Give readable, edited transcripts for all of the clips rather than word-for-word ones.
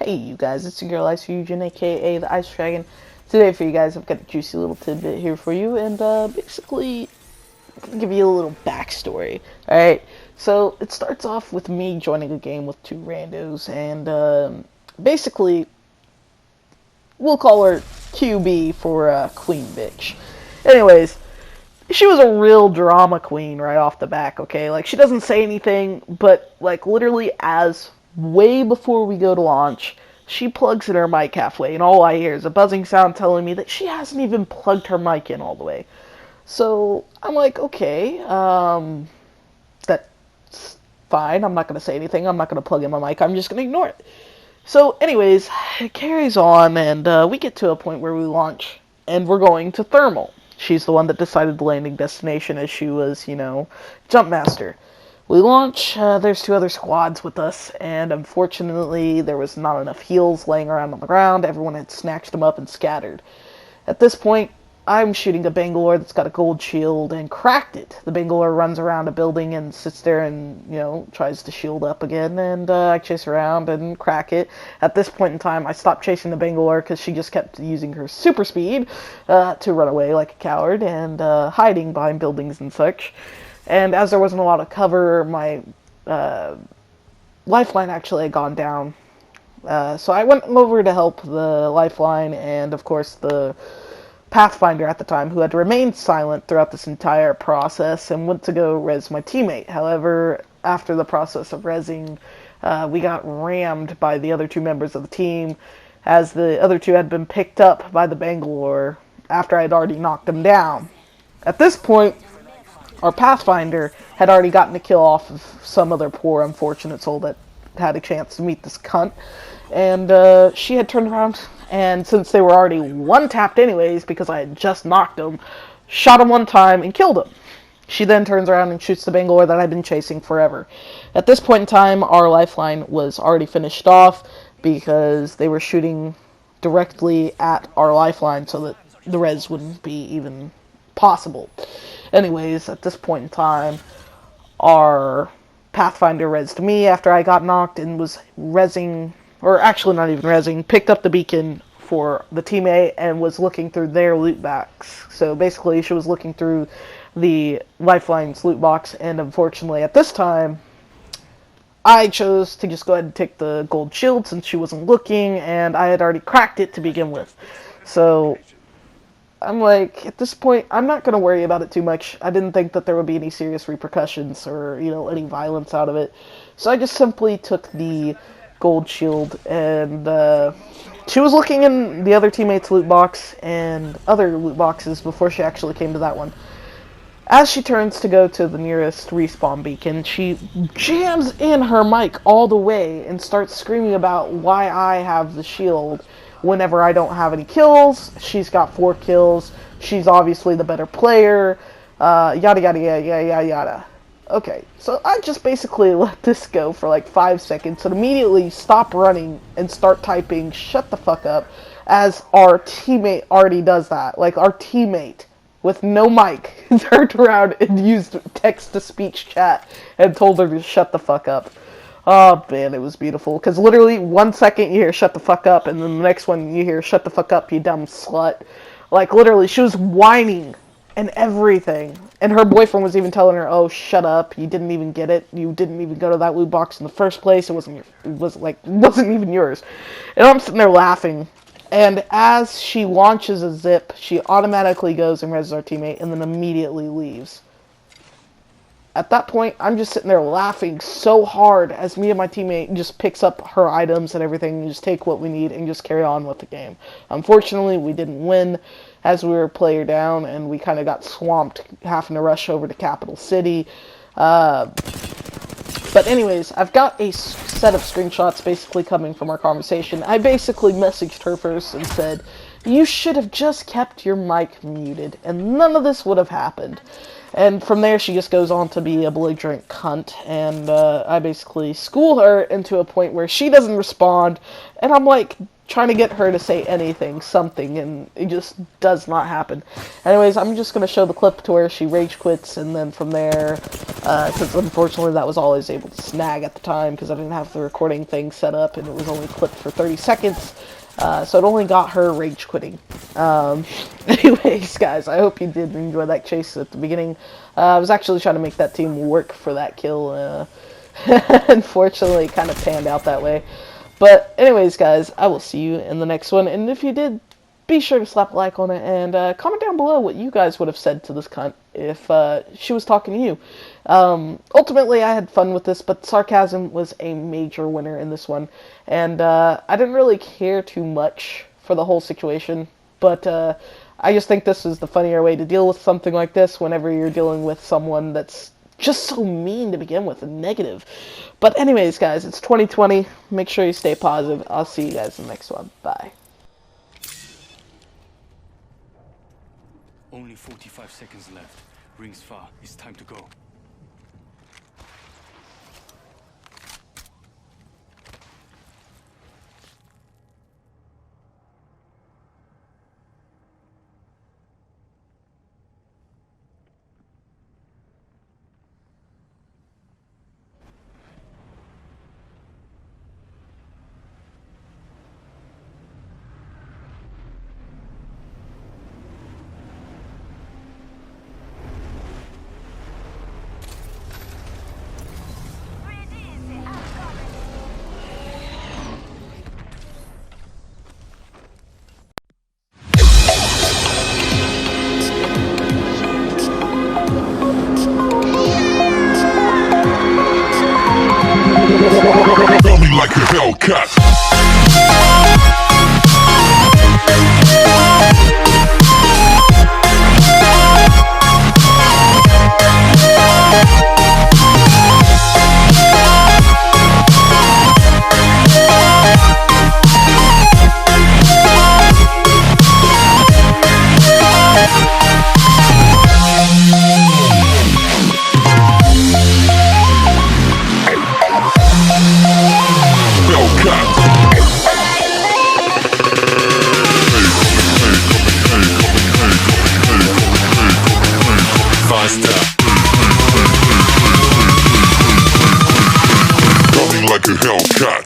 Hey you guys, it's your girl Ice Ryujinn, aka the Ice Dragon. Today for you guys, I've got a juicy little tidbit here for you, and basically give you a little backstory. Alright, so it starts off with me joining a game with two randos, and basically, we'll call her QB for Queen Bitch. Anyways, she was a real drama queen right off the back, okay? Like, she doesn't say anything, but, like, literally as way before we go to launch, she plugs in her mic halfway, and all I hear is a buzzing sound telling me that she hasn't even plugged her mic in all the way. So, I'm like, okay, that's fine. I'm not going to say anything. I'm not going to plug in my mic. I'm just going to ignore it. So, anyways, it carries on, and we get to a point where we launch, and we're going to Thermal. She's the one that decided the landing destination as she was, jump master. We launch, there's two other squads with us, and unfortunately there was not enough heals laying around on the ground. Everyone had snatched them up and scattered. At this point, I'm shooting a Bangalore that's got a gold shield and cracked it. The Bangalore runs around a building and sits there and, tries to shield up again, and I chase around and crack it. At this point in time, I stopped chasing the Bangalore because she just kept using her super speed to run away like a coward and hiding behind buildings and such. And as there wasn't a lot of cover, my lifeline actually had gone down. So I went over to help the lifeline and, of course, the Pathfinder at the time, who had remained silent throughout this entire process and went to go res my teammate. However, after the process of resing, we got rammed by the other two members of the team, as the other two had been picked up by the Bangalore after I had already knocked them down. At this point, our Pathfinder had already gotten a kill off of some other poor unfortunate soul that had a chance to meet this cunt, and she had turned around, and since they were already one-tapped anyways because I had just knocked them, shot him one time and killed him. She then turns around and shoots the Bangalore that I'd been chasing forever. At this point in time, our lifeline was already finished off because they were shooting directly at our lifeline so that the res wouldn't be even possible. Anyways, at this point in time, our Pathfinder rezzed me after I got knocked and was rezzing, or actually not even rezzing, picked up the beacon for the teammate and was looking through their loot box. So basically, she was looking through the Lifeline's loot box, and unfortunately at this time, I chose to just go ahead and take the gold shield since she wasn't looking, and I had already cracked it to begin with. So I'm like, at this point, I'm not going to worry about it too much. I didn't think that there would be any serious repercussions or, any violence out of it. So I just simply took the gold shield, and she was looking in the other teammate's loot box and other loot boxes before she actually came to that one. As she turns to go to the nearest respawn beacon, she jams in her mic all the way and starts screaming about why I have the shield whenever I don't have any kills. She's got 4 kills. She's obviously the better player. Yada yada yada yada yada. Okay, so I just basically let this go for like 5 seconds and immediately stop running and start typing "shut the fuck up" as our teammate already does that. Like, our teammate with no mic turned around and used text-to-speech chat and told her to shut the fuck up. Oh man, it was beautiful. Because literally 1 second you hear "shut the fuck up," and then the next one you hear "shut the fuck up, you dumb slut." Like, literally, she was whining and everything. And her boyfriend was even telling her, "Oh, shut up, you didn't even get it. You didn't even go to that loot box in the first place. It wasn't even yours." And I'm sitting there laughing. And as she launches a zip, she automatically goes and reses our teammate and then immediately leaves. At that point, I'm just sitting there laughing so hard as me and my teammate just picks up her items and everything and just take what we need and just carry on with the game. Unfortunately, we didn't win as we were player down, and we kind of got swamped having to rush over to Capital City. But anyways, I've got a set of screenshots basically coming from our conversation. I basically messaged her first and said, "You should have just kept your mic muted, and none of this would have happened." And from there, she just goes on to be a belligerent cunt, and I basically school her into a point where she doesn't respond, and I'm like, trying to get her to say anything, something, and it just does not happen. Anyways, I'm just going to show the clip to where she rage quits, and then from there, because unfortunately that was all I was able to snag at the time, because I didn't have the recording thing set up, and it was only clipped for 30 seconds, so it only got her rage quitting. Anyways, guys, I hope you did enjoy that chase at the beginning. I was actually trying to make that team work for that kill. Unfortunately, it kind of panned out that way. But anyways, guys, I will see you in the next one. And if you did, be sure to slap a like on it and comment down below what you guys would have said to this cunt if she was talking to you. Ultimately, I had fun with this, but sarcasm was a major winner in this one. And I didn't really care too much for the whole situation. But I just think this is the funnier way to deal with something like this whenever you're dealing with someone that's just so mean to begin with and negative. But anyways, guys, it's 2020. Make sure you stay positive. I'll see you guys in the next one. Bye. Only 45 seconds left. Rings far. It's time to go. Got me like a Hellcat. Faster. Coming like a Hellcat.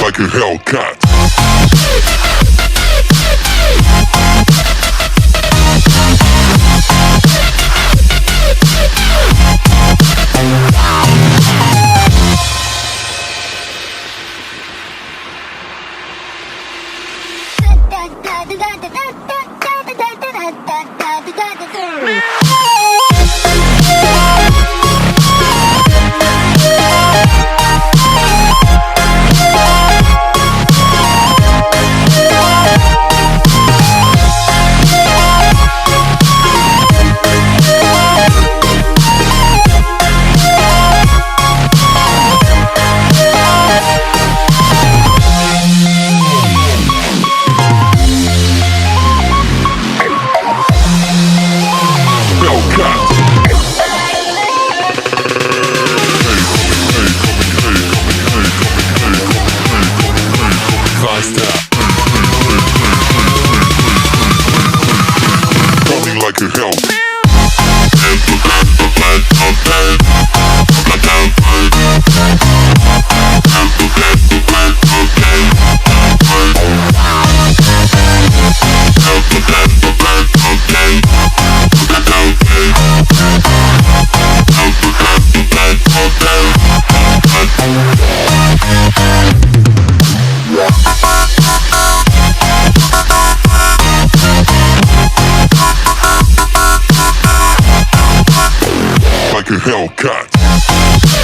Like a Hellcat. Like a hell. Like a Hellcat.